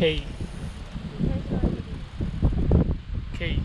K K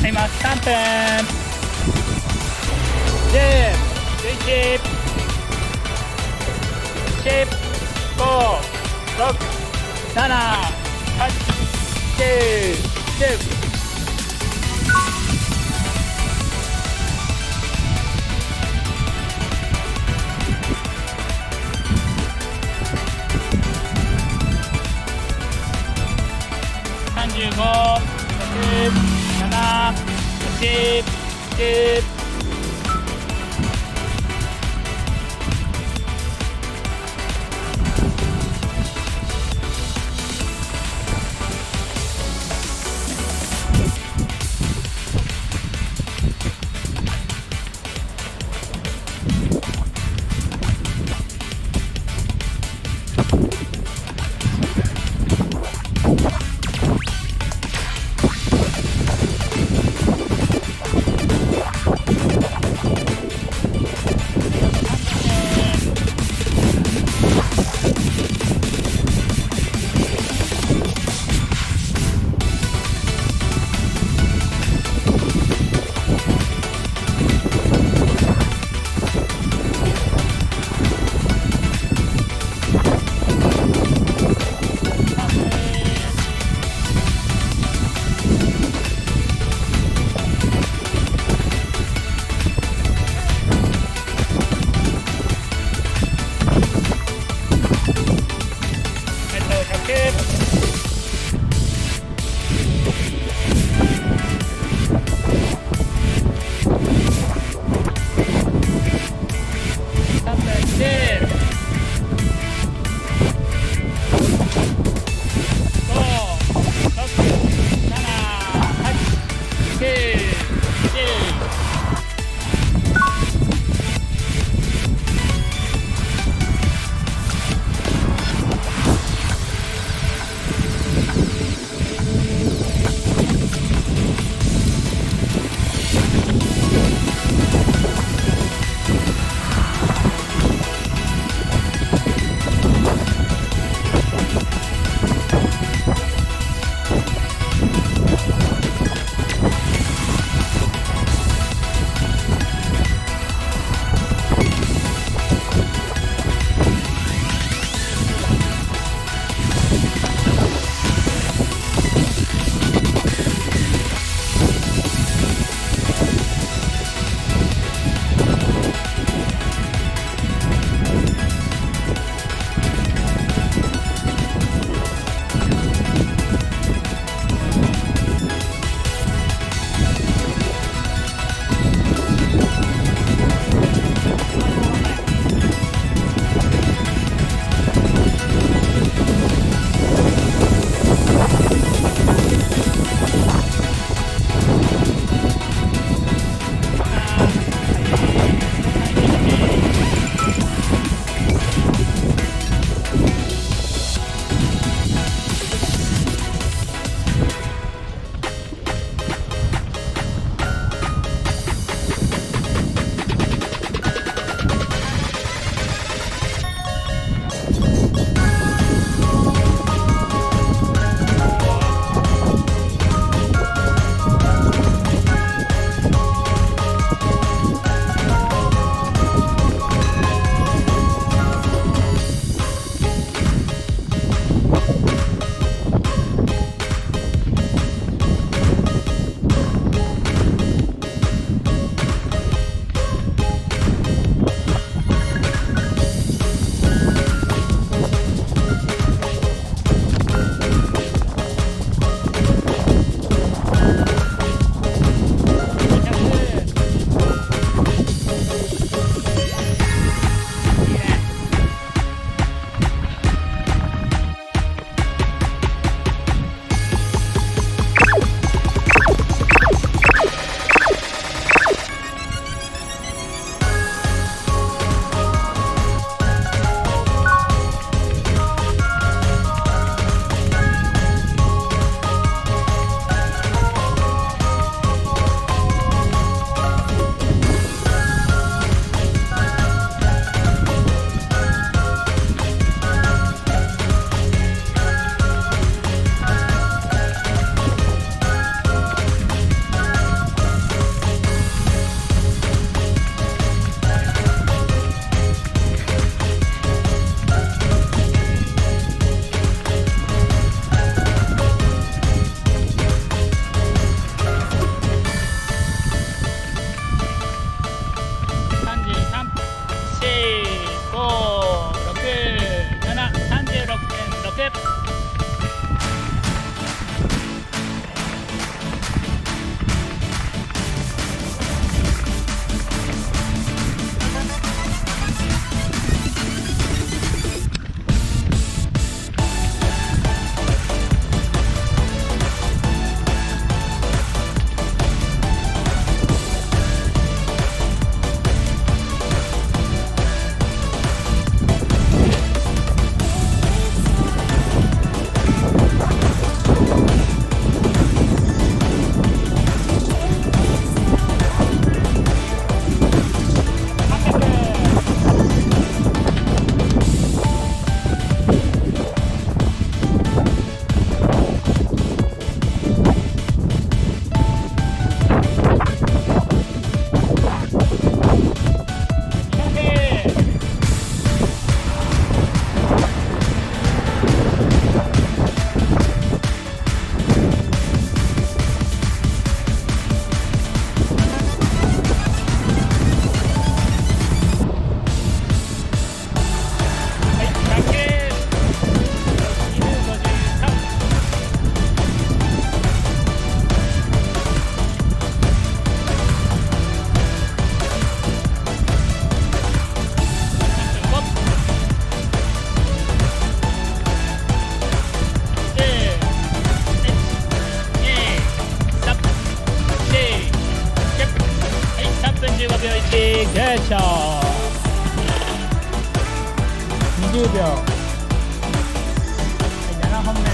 今3分10、11、10、9、6、7、8、9、10。35、6、7、8、9、ピーグッショー。20秒。はい、7本目ね。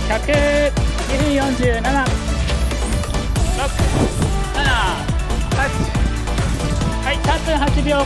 100、2分47、6、7、8、はい、3分8秒。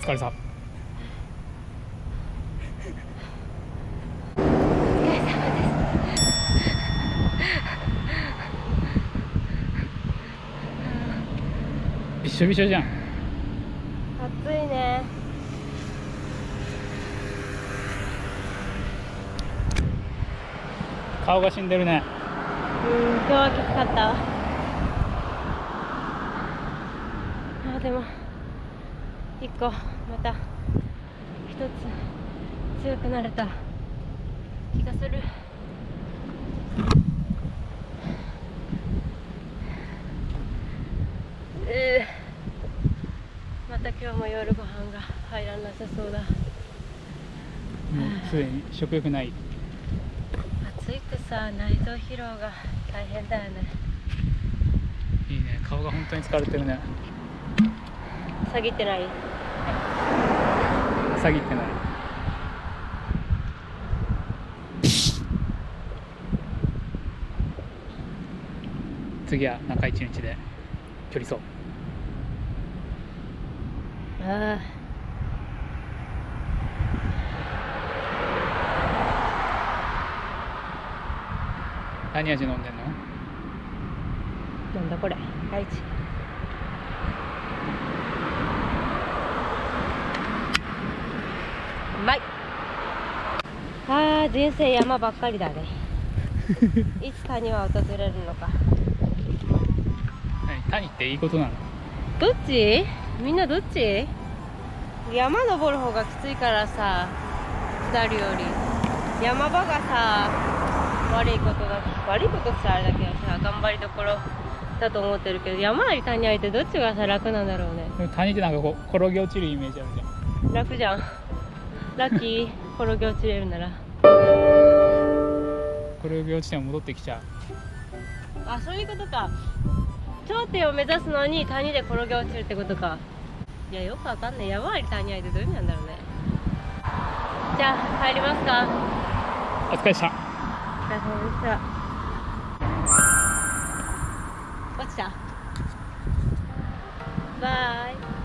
お疲れさん。びっしょびしょじゃん。暑いね。顔が死んでるね。今日はきつかったわ。でも一個また一つ強くなれた気がする。また今日も夜ご飯が入らなさそうだ。もうすでに食欲ない。暑いとさ、内臓疲労が大変だよね。いいね、顔が本当に疲れてるね。下げてない？下げてない。次は中一日で距離走。ああ。何味飲んでんの？なんだこれ、大地。うまい。ああ、人生山ばっかりだね。いつ谷は訪れるのか。谷っていいことなの？どっち？みんなどっち？山登る方がきついからさ、下るより山場がさ、悪いことってさあれだけどさ、頑張りどころだと思ってるけど、山あり谷ありってどっちがさ楽なんだろうね。でも谷ってなんかこう転げ落ちるイメージあるじゃん。楽じゃん。ラッキー。転げ落ちれるなら。転げ落ちても戻ってきちゃう。あ、そういうことか。頂点を目指すのに谷で転げ落ちるってことか。いや、よくわかんない。山あり谷ありってどういう意味なんだろうね。じゃあ帰りますか。お疲れでした。れ様でした。落ちた。バイ。